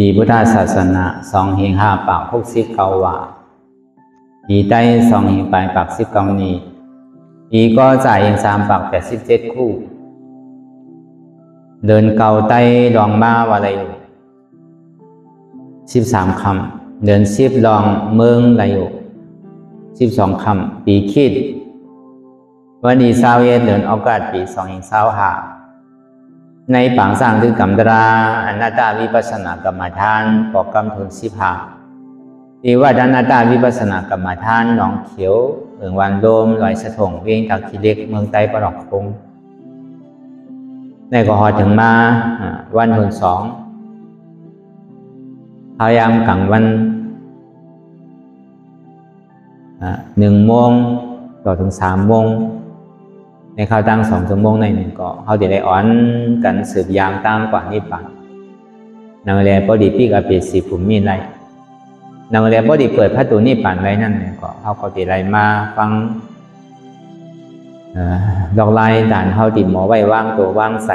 ปีพุทธศาสนา2-5 ปาก69 ว่าปีใต้2-8 ปาก19 นี้ปีก็จ่ายเอง3 ปาก87 คู่เดินเก่าใต้รองบ้าวาไร13 คำเดิน10รองเมืองไร12 คำปีคิดวันนี้21เดือนอากาศปี2025ในปางสร้างคือกรรมตราอนัตตาวิปัสสนากรรมฐานปอกกรรมทุน15ที่ว่าอนัตตาวิปัสสนากรรมฐานหนองเขียวเมืองวันโดมลอยสะถงเวียงตะขี้เล็กเมืองไต้ปะหลอกคงในก็หอถึงมาวันทุน2พยายามกลางวัน1 โมงต่อถึง3 โมงในข้าวตั้ง2 ชั่วโมงในหนึ่งก็เขาจะได้อ่อนกันสืบยางตั้งกว่านี้ปังนางเรียนพอดีปีกับปีสิผมมีไรนางเรียนพอดีเปิดพระตูนี่ปันไรนั่นเนี่ยก็เขาก็ติไรมาฟังดอกไม้ด่านเขาติหมอไว้ว่างตัวว่างใส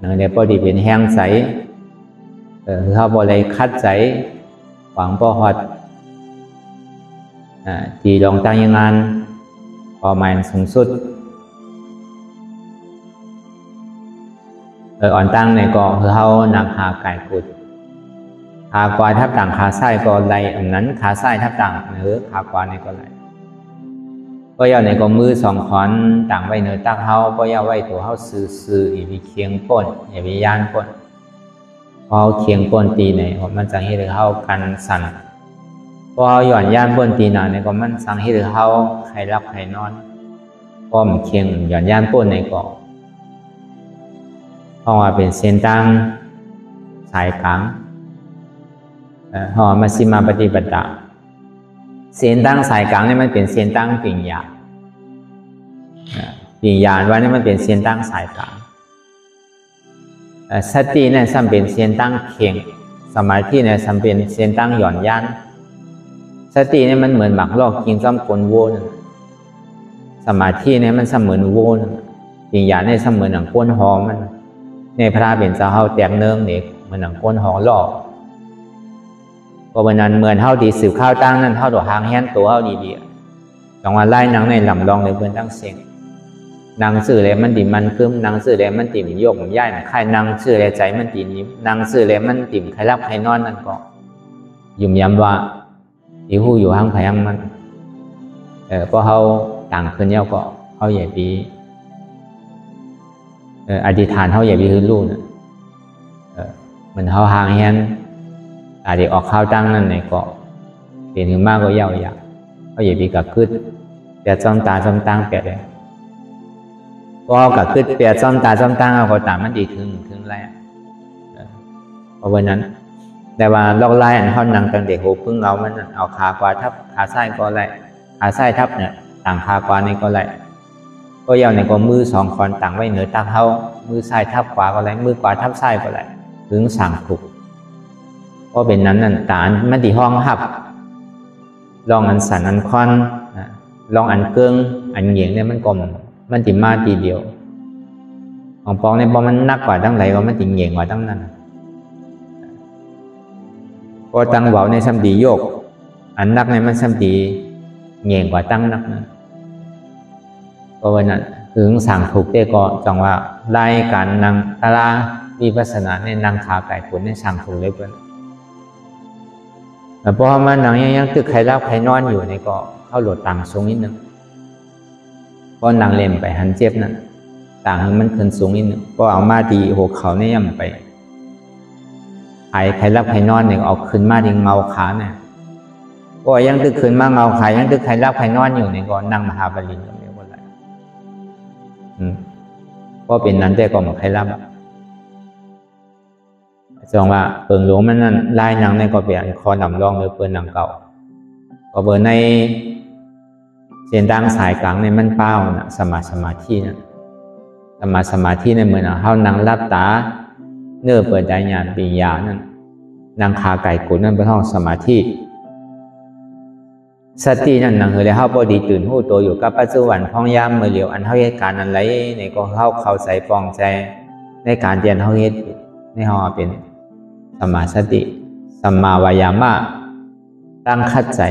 นางเรียนพอดีเป็นแห้งใสเขาบอเลยคัดใสหวังพอหอดที่ลองตั้งยังงานพอมันสูงสุดอ่อนตั้งในก็คือเขานำขาไก่กุดขากวาทับต่างขาไส้ก็ไหลอันนั้นขาไส้ทับต่างเนื้อขากวาในก็ไหลก็ยาวในก็มือ2 ขอนต่างไว้เนื้อตักเขาก็ยาวไว้ตัวเขาซื้ออีวิเคียงป้นอย่าวิญญาณป้นพอเคียงป้นตีไหนมันจะให้เขากันสั่นพอหย่อนย่านป้นตีหนาในก็มันสั่งให้เขาใครรับใครนอนป้อมเคียงหย่อนย่านป้นในก็เพราะว่าเป็นเส้นตั้งสายกลางหอมัชฌิมาปฏิปทาเส้นตั้งสายกลางนี่มันเป็นเส้นตั้งปิ่งยานว่านี่มันเป็นเส้นตั้งสายกลางสติเนี่ยสัมเป็นเส้นตั้งเคียงสมาธิเนี่ยสัมเป็นเส้นตั้งหย่อนย่านสติเนี่ยมันเหมือนหมักลอกกินซ้ำกลโวนสมาธิเนี่ยมันเสมือนโวนปิ่งยานเนี่ยเสมือนหนังก้นหอมันในพระเป็นเจ้าเฮาแตกเนืองเด็กเหมือนหนังก้นหอหลอกก็วันนั้นเหมือนเฮาดีสืบข้าวตั้งนั่นเฮาดอกหางแห้นตัวเฮาดีๆจังหวะไล่นางในลำลองในเพื่อนตั้งเสียงนางสื่อเลยมันติมันคืมนางสื่อเลยมันติ่มโยกย่ายใครนางสื่อเลยใจมันติ่มยิ้มนางสื่อเลยมันติ่มใครรับใครนอนนั่นก็ยุ่มย้ำว่าอีหูอยู่ห้างไผ่ห้างมันเพราะเขาต่างขึ้นเย้าก็เขาใหญ่ปีอธิษฐานเขาใหญ่ปีคือลูกเนี่ยมันเขาห่างแฮนอาจจะออกข้าวตั้งนั่นในเกาะเปลี่ยนถึงมากก็เย้าอยากเขาใหญ่ปีกับขึ้นเปียจ้อมตาจ้อมตั้งเปียเลยพอกับขึ้นเปียจ้อมตาจ้อมตั้งเอาก็ตามมันดีถึงแรกเพราะวันนั้นแต่ว่าลอกไล่อันเขานั่งตั้งเด็กโหพึ่งเอามันเอาขากวาทับขาไส้ก็ไหลขาไส้ทับเนี่ยต่างขากวาในก็ไหลก็ยาวในก็มือ2 คอนต่างไว้เหนือตักเขามือซ้ายทับขวาก็ไหลมือขวาทับไส้ก็ไหลถึงสั่งถูกเพราะเป็นนั้นนั่นตามันตีห้องหับลองอันสันอันคอนลองอันเกื้องอันเหยียงเนี่ยมันกลมมันติมาทีเดียวของปองในปองมันนักกว่าตั้งไหลก็มันติเหยียงกว่าตั้งนั้นพอตั้งเบาในสัมดีโยกอันนักในมันสัมดีเหงี่ยงกว่าตั้งนักนั้นเพราะวันนั้นถึงสั่งถูกเตก็จังว่าได้การนั่งตาลาวิปัสสนาในนั่งขาไก่ผลในสั่งถูกเลยเพื่อนแต่พอมาหนังยังตึกใครรับใครนอนอยู่ในก็เข้าโหลดต่างสูงนิดนึงพอนั่งเล่มไปหันเจ็บนั่นต่างมันขึ้นสูงนิดนึงก็เอามาตีหัวเขาเนี่ยย่ำไปใครรับใครนอนเนี่ยเอาขึ้นมาที่เงาขาเนี่ยก็ยังตึกขึ้นมาเงาขายังตึกใครรับใครนอนอยู่เนี่ยก็นั่งมหาบาลินก็ไม่รู้อะไรก็เป็นนั้นแต่ก็เหมือนใครรับจงว่าเปิงหลวงมันนั่นไล่นางในก็เปลี่ยนคอหนำรองหรือเปิงนางเก่าก็เบอร์ในเส้นดังสายกลางในมันเป้านะสมาธินะสมาธิในเหมือนเขานั่งรับตาเนื้อเปิดใจญาณปีญานั่นนางขาไก่กุนนั่นเป็นห้องสมาธิสตินั่นนางเลยเขาพอดีตื่นหูตัวอยู่กับปัจจุบันพ้องย่ำมือเหลียวอันเขาเหตุการณ์อะไรในก็เขาใส่ปองใจในการเรียนเขาเหตุในห้องเป็น สัมมาสติสัมมาวายามะตั้งคัดใจ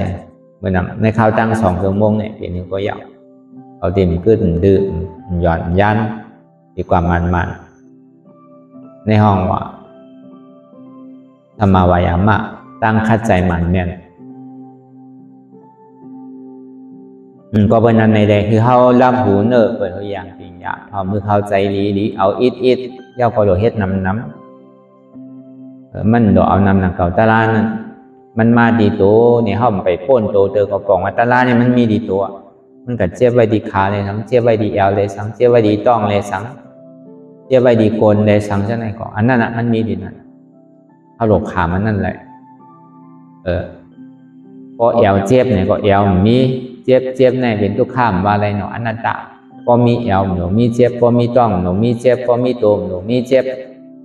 เมื่อในข้าวตั้ง2 ชั่วโมงเนี่ยเป็นหนึ่งก็ยาวเอาดิ่มขึ้นดื่มหย่อนยันดีกว่ามันในห้องว่าสัมมาวายามะตั้งคัดใจมันแม่นก็เป็นนั้นในใดคือเขารับหูเนอเปิดตัวอย่างจริงอย่างพอมือเข้าใจลีเอาอิดเย้าก็โดดเฮ็ดน้ำมันโดดเอาน้ำหนังเก่าตะลานั่นมันมาดีตัวเนี่ยเขาไปป้นโตเตอกระป๋องตะลาเนี่ยมันมีดีตัวมันก็เจ็บไว้ดีขาเลยสังเจ็บไว้ดีแอวเลยสังเจ็บไว้ดีต้องเลยสังเจ็บไว้ดีโกนเลยสังใช่ไหมก่อนอันนั้นมันมีดีนั่นเขาหลบขามันนั่นแหละพอแอวเจ็บเนี่ยก็แอวมีเจ็บในเป็นทุกข้ามว่าอะไรเนาะอนัตตาพอมีแอวหนูมีเจ็บพอมีต้องหนูมีเจ็บพอมีตัวหนูมีเจ็บ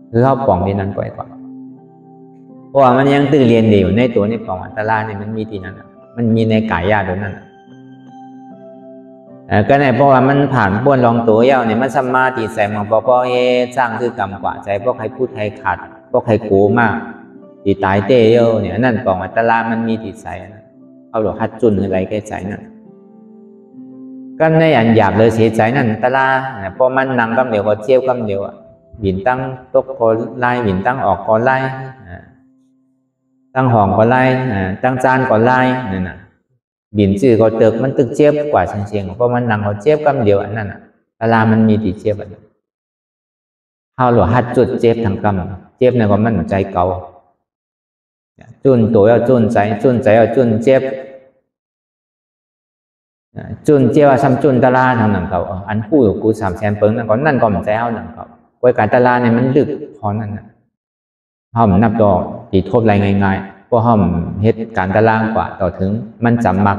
คือเขาป่องที่นั้นปล่อยก่อนเพราะว่ามันยังตื่นเรียนเดียวในตัวในป่องอัตตาเนี่ยมันมีที่นั้นมันมีในกายญาติตัวนั้นก็ในเพราะว่ามันผ่านบ้วนลองตัวเย้าเนี่ยมันสมาธิใส่มาพอสร้างคือกรรมกว่าใจพวกใครพูดใครขาดพวกใครโกมากตีตายเตยเย้าเนี่ยนั่นป่องอัตตามันมีที่ใส่เอาหลวงฮัดจุนอะไรแก่ใจนั่นก็ในอันหยาบเลยเสียใจนั่นตะลาพอมันนั่งกำเดียวก็เจียวกำเดียวบินตั้งตกก็ไล่บินตั้งออกก็ไล่ตั้งห้องก็ไล่ตั้งจานก็ไล่นั่นน่ะบินจื้อก็เติกมันตึกเจ็บกว่าเชียงเพราะมันนั่งก็เจ็บกำเดียวอันนั้นตะลามันมีติเจ็บอันเอาหลวงฮัดจุดเจ็บทางกำเจ็บเนี่ยก็มันใจเก่าจุนตัวเอาจุนใจเอาจุนเจ็บจุนเจ้าซ้ำจุนตะลาทางหนังเขาอันคู่กู300,000เปิงนั่นก็มันใจเอาหนังเขาไว้การตะลาเนี่ยมันลึกพอนั่นนะห้อมนับดอกตีทบอะไรง่ายๆเพราะห้อมเฮ็ดการตะลากว่าต่อถึงมันจำมาก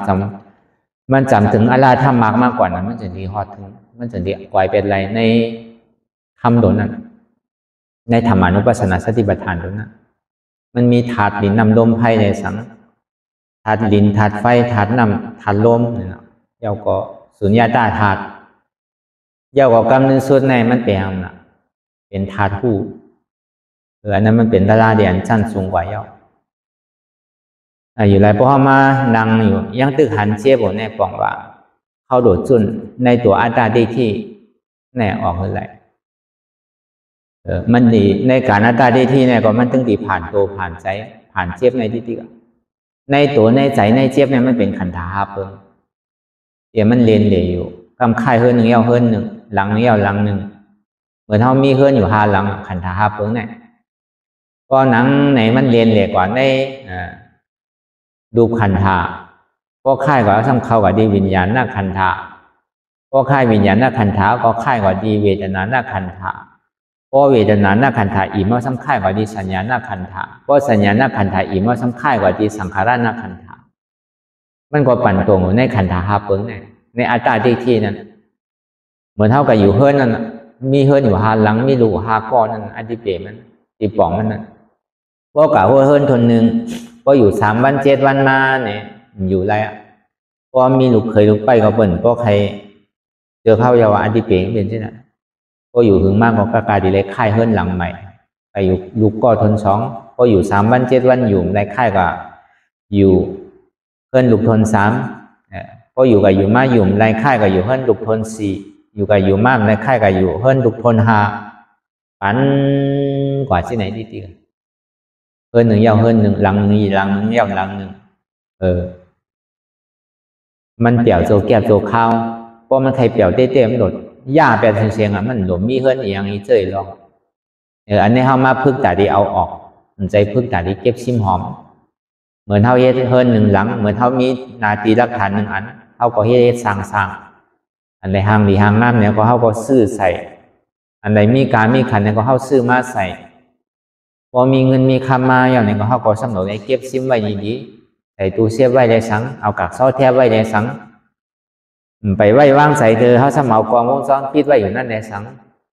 มันจำถึงอะไรถ้ามากกว่านั้นมันจะดีฮอดถึงมันจะดีกว่าเป็นไรในคำโดนนั้นในธรรมานุปัสสนาสติปัฏฐานโดนนั้นมันมีถาดดินน้ำลมไฟในสังถาดดินถาดไฟถาดน้ำถาดลมเนี่ยนะเย้าก็สุญญาตาถาดเย้าก็กำนึงสุดในมันเป็นถาดผู้อันนั้นมันเป็นตะลาเดียนชั้นสูงกว่าเย้าอยู่ไรเพราะมานั่งอยู่ยังตึกหันเชี่ยบในป่องว่าเขาโดดจุนในตัวอัตตาได้ที่แน่ออกอะไรมันดีในการอัตตาได้ที่เนี่ยก็มันตึงดีผ่านตัวผ่านใจผ่านเจี๊ยบในที่ในตัวในใจในเจี๊ยบเนี่ยมันเป็นขันธาเพิ่งเดี๋ยวมันเรียนเหลวอยู่กำค่ายเฮิร์นหนึ่งเย้าเฮิร์นหนึ่งหลังเย้าหลังหนึ่งเหมือนเขามีเฮิร์นอยู่5 หลังขันธาเพิ่งเนี่ยก็หนังไหนมันเรียนเหลวกว่าในดูขันธาก็ค่ายกว่าซ้ำเข้ากับดีวิญญาณหน้าขันธาก็ค่ายวิญญาณหน้าขันธาก็ค่ายกว่าดีเวทนาหน้าขันธาเพราะเวทนาหน้าขันธาอีมาสำคัญกว่าดีสัญญาหน้าขันธาเพราะสัญญาหน้าขันธาอีมาสำคัญกว่าดีสังขารหน้าขันธามันก็ปั่นตัวในขันธาหาเปิ้งเนี่ยในอัตตาที่นั้นเหมือนเท่ากับอยู่เฮิร์นนั่นมีเฮิร์นอยู่5 หลังมีรู5 ก้อนนั่นอธิเปรมันตีป่องมันนั่นเพราะกับเฮิร์นทนหนึ่งก็อยู่3 วัน7 วันมาเนี่ยอยู่ไรเพราะมีลูกเคยลูกไปก็เปิ่นเพราะใครเจอเข้ายาวอธิเปรเป็นที่นั่นก็อยู่ถึงมากก็กลายดีเลยค่ายเฮิร์นหลังใหม่ไปอยู่ลูกก็ทน2ก็อยู่3 วัน7 วันอยู่ในค่ายก็อยู่เฮิร์นลูกทน3ก็อยู่กับอยู่มาอยู่ในค่ายก็อยู่เฮิร์นลูกทน4อยู่กับอยู่มากในค่ายก็อยู่เฮิร์นลูกทน5ปันกว่าที่ไหนที่ตีเฮิร์นหนึ่งยาวเฮิร์นหนึ่งหลังหนึ่งหลังหนึ่งยาวหลังหนึ่งมันเปี่ยวโจแก้วโจข้าวเพราะมันใครเปี่ยวเต้ๆมันหลดย่าแปลเสียงมันหลวมมีเฮิร์นอย่างนี้เจยลองอันนี้เขามาพึ่งแต่ดีเอาออกมันใจพึ่งแต่ดีเก็บชิมหอมเหมือนเท่าเฮิร์น1 หลังเหมือนเท่ามีนาทีรักฐาน1 อันเขาก็เฮ็ดสร้างอันใดห่างดีห่างน้ำเนี่ยก็เขาก็ซื้อใส่อันใดมีการมีขันเนี่ยก็เขาซื้อมาใส่พอมีเงินมีคำมาอย่างนี้ก็เขาก็สำรวจเก็บซิมไว้ดีๆใส่ตู้เสียบไว้ในสังเอากักซอแทบไว้ในสังไปไว้ว่างใส่เธอเขาสมากองวงจรปิดไว้อยู่นั่นในสัง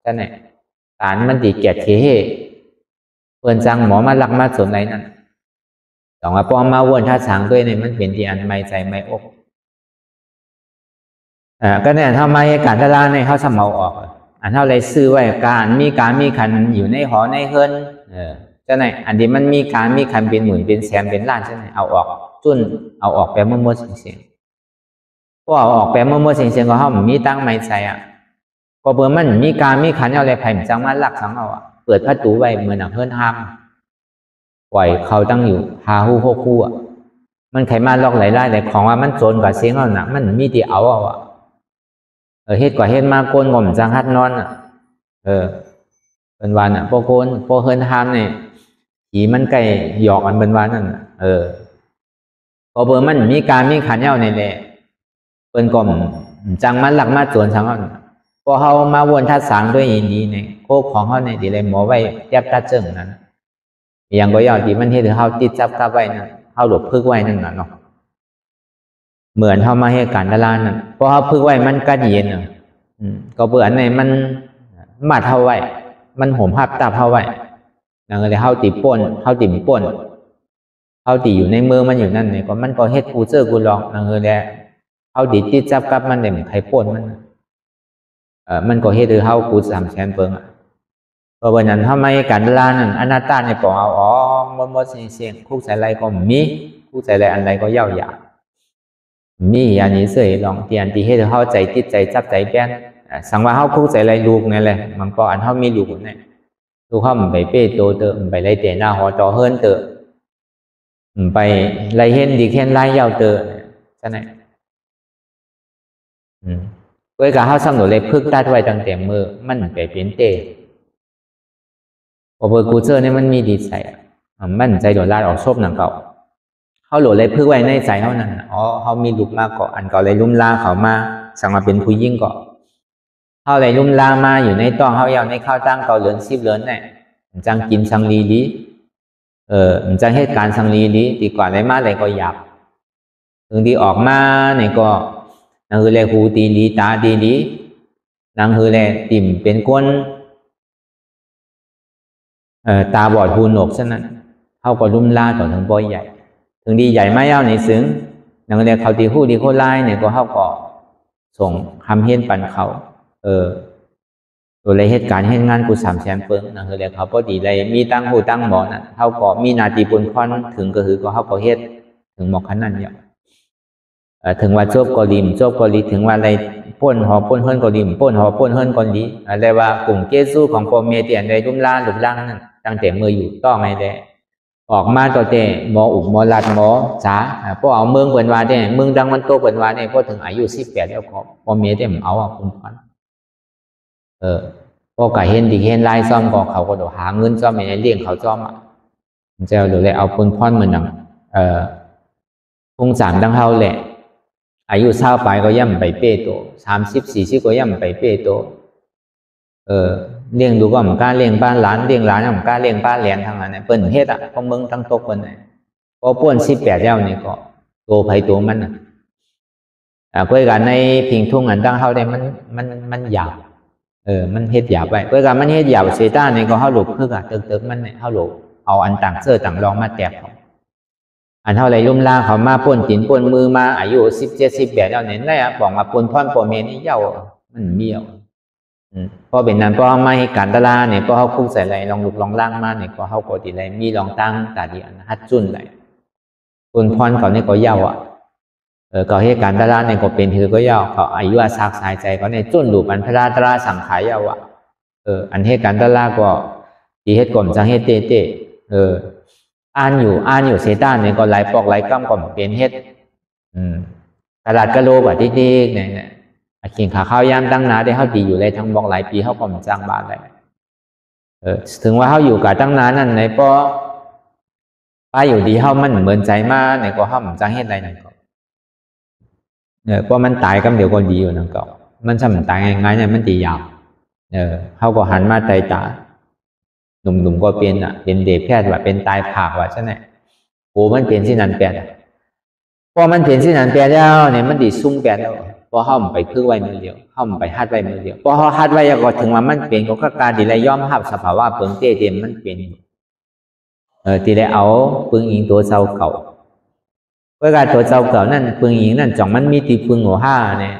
นั่นแหละการมันดีเกียรติเฮเพื่อนจังหมอมาลักมาสนไหนนั่นต้องมาปอมมาวนท่าสังด้วยเนี่ยมันเป็นที่อันไม่ใจไม่อกก็เนี่ยทำไมการตลาดในเขาสมเอาออกอันเท่าไรซื้อไว้การมีขันอยู่ในหอในเฮิร์น ใช่ไหมอันที่มันมีการมีคันเป็นหมื่นเป็นแสนเป็นล้านใช่ไหมเอาออกจุนเอาออกไปมั่วๆเสียงพอเอาออกไปมั่วๆเสียงก็เขามีตั้งไม่ใส่อ่ะก็เบอร์มันมีการมีขันเอาอะไรไผ่จังมาลักสังเอาอ่ะเปิดประตูไว้เหมือนหนังเฮิร์นห้ามปล่อยเขาตั้งอยู่5 คู่ 6 คู่อ่ะมันไขมาลอกหลายๆแต่ของว่ามันโซนกว่าเสียงเอาหนักมันมีที่เอาอ่ะเฮ็ดกว่าเฮ็ดมากโกนงมจังฮัดนอนอ่ะเป็นวันอ่ะพอโกนพอเฮิร์นห้ามเนี่ยขี่มันไก่หยอกอันเป็นวันนั่นพอเบอร์มันมีการมีขันเอาในแหละเปิ้นก็จังมันหลักมาโจนสังเอาพอเขามาวนทัดสางด้วยอีนี้เนี่ยโคกของเขาในดีเลยหมอไว้แยบตัดเจิงนั้นอย่างก็ยาวที่มันเฮ็ดให้เขาติดจับกับไว้นั่นเขาหลบพึกไว้นั่นน่ะเนาะเหมือนเขามาให้การตลาดนั่นพอเขาพึกไว้มันก็เย็นอ่ะก็เบื่อในมันมาเท่าไว้มันห่มภาพตาเท่าไว้นั่นก็เลยเขาติป่นเขาติ่มป่นเขาติอยู่ในมือมันอยู่นั่นเนี่ยก็มันก็เฮ็ดกูเจอกูลองนั่นก็เลยเขาติดจับกับมันเนี่ยใครป่นมันก็เฮ็ดให้เขากู3 แสนเปิงอ่ะเพราะวันนั้นทำไมการตลาดนั่นอนาตาเนี่ยบอกเอามดเสียงคุกใส่ไรก็มีคุกใส่ไรอันใดก็เย่าหยามีอย่างนี้เสยลองเตียนที่ให้เขาใจติดใจจับใจแป้นสังว่าเขาคุกใส่ไรลูกนี่แหละมันก็อันเขามีลูกเนี่ยลูกเขาไปเป้โตเตอไปไรเตะหน้าหอจอเฮิร์นเตอไปไรเห็นดีเห็นไรเย่าเตอใช่ไหมเวลาเขาสำรวจเลยพึกตัดไว้ตั้งแต่มือมันไปเป็นเตะพอเบอร์กูเจอเนี่ยมันมีดีใจมันใจโดนลาดออกชบหนังเก่าเขาโหลดเลยพึ่งไว้ในใจเขานั่นเขามีลูกมากก่ออันเก่าเลยลุ่มลาเขามาสั่งมาเป็นผู้ยิ่งก่อเขาเลยลุ่มลามาอยู่ในต้องเขายาวในข้าวตั้งเก่าเหลือน10 เหลือนเนี่ยจังกินสังลีดีจังเหตุการณ์สังลีดีดีกว่าในมาเลยก็หยาบถึงที่ออกมาเนี่ยก็นางคือเลยหูตีลีตาดีดีนางคือเลยติ่มเป็นก้นตาบอดหูหนวกฉะนั้นเขาก็ลุ่มล่าต่อถึงบ่อยใหญ่ถึงดีใหญ่ไม่เอาในซึ้งนังเรียกเขาตีหูดีโคไล่เนี่ยก็เขาก็ส่งคำเฮียนปันเขาตัวเลยเหตุการณ์เหตุงานกู3 แสนเปิงนังเรียกเขาพอดีเลยมีตั้งหูตั้งหมอนั่นเขาก็มีนาทีปุนพรถึงก็คือก็เขาก็เฮ็ดถึงหมอกขนาดเนี่ยถึงว่าจบก็ริมจบก็ริถึงว่าอะไรป้นหอป้นเฮิรนก็ริมป้นหอป้นเฮิรนก็ริอะไรว่ากลุ่มเกสู้ของพ่อเมียเตียนได้รุ่มล่าหลุมล่างนั่นตั้งแต่มืออยู่ต้องไงได้ออกมาต่อแต่หมออุบหมอลัดหมอจ๋าพอเอาเมืองเปิ่นว่าได้เมืองดังมันโตเปิ่นว่าได้พอถึงอายุ18แล้วก็พ่อเมียได้เอาคุณพันพอกะเห็นดีเห็นลายซ่อมก็เขาก็หาเงินซ่อมในเลี้ยงเขาซ่อมเจ้าหรือเลยเอาคุณพันเหมือนหนังพุง3ดังเฮาแหละอายุ20 ไปก็ย่ำไปเป้โต30 40ก็ย่ำไปเป้โตเลี้ยงดูก็มันกล้าเลี้ยงบ้านหลานเลี้ยงหลานมันกล้าเลี้ยงบ้านแหลนทางนั้นเปิ้นเฮ็ดพอเมืองทั้งตกเปิ้นพอป้วน18แล้วนี่ก็โตไผตัวมันเพื่อกันในพิงทุ่งอันดังเฮาได้มันหยาบมันเฮ็ดหยาบไปเพื่อกันมันเฮ็ดหยาบเสต้านี่ก็เฮาหลบคือกันเติกมันเนี่ยเฮาหลบเอาอันต่างเสื้อต่างรองมาแตกอันเท่าไรลุ่มล่าเขามาป่นจินป่นมือมาอายุ17 18แล้วเนี่ยได้บอกมาป่นพ่อนป่นเมนี่เย้ามันเบี้ยวพอเป็นนั้นพอไม่การตลาเนี่ยพอเขาคุกใส่ไรลองลุกลองล่างมาเนี่ยพอเขากดอะไรมีลองตั้งตาดีอันฮัดจุนไรป่นพ่อนเขาเนี่ยก็เย้าก็เหตุการตลาเนี่ยก็เป็นถือก็เย้าเขาอายุอาศักสายใจเขาเนี่ยจุนหลุมอันพระตราสังขายเย้าอันเหตุการตลาก็ดีเหตุก่อมจังเหตุเตอ่านอยู่เซต้าเนี่ยก็ไหลปอกไหลกั้มก็เป็นเฮ็ดตลาดกะโลกว่าที่ดีเนี่ยขิงขาข้าวยามตั้งนาได้เขาดีอยู่เลยทั้งบอกหลายปีเขาก็มันจ้างบ้านเลยถึงว่าเขาอยู่กับตั้งนานนั่นในป้าอยู่ดีเขามันเหมือนใจมากในก็เขามันจ้างเฮ็ดอะไรนั่นก็เพราะมันตายกันเดี๋ยวก็ดีอยู่นั่นก็มันจะมันตายง่ายๆเนี่ยมันตียาวเขาก็หันมาใจตาหนุ่มๆก็เป็นเป็นเด็กแพทย์ว่าเป็นตายผากว่าใช่ไหมโอ้มันเป็นสินันแปดพอมันเป็นสินันแปดแล้วเนี่ยมันดีซุ่มแปดแล้วพอเข้าไปพึ่งไว้มือเดียวเข้าไปฮัดไว้มือเดียวพอเขาฮัดไว้ก็ถึงว่ามันเป็นก็การดีเลยย่อมหับสภาวะเปิงเต็มมันเป็นทีเลยเอาปึงอิงตัวเจ้าเก่าเพื่อการตัวเจ้าเก่านั่นปึงอิงนั่นจ่องมันมีตีปึงหัวห้าเนี่ย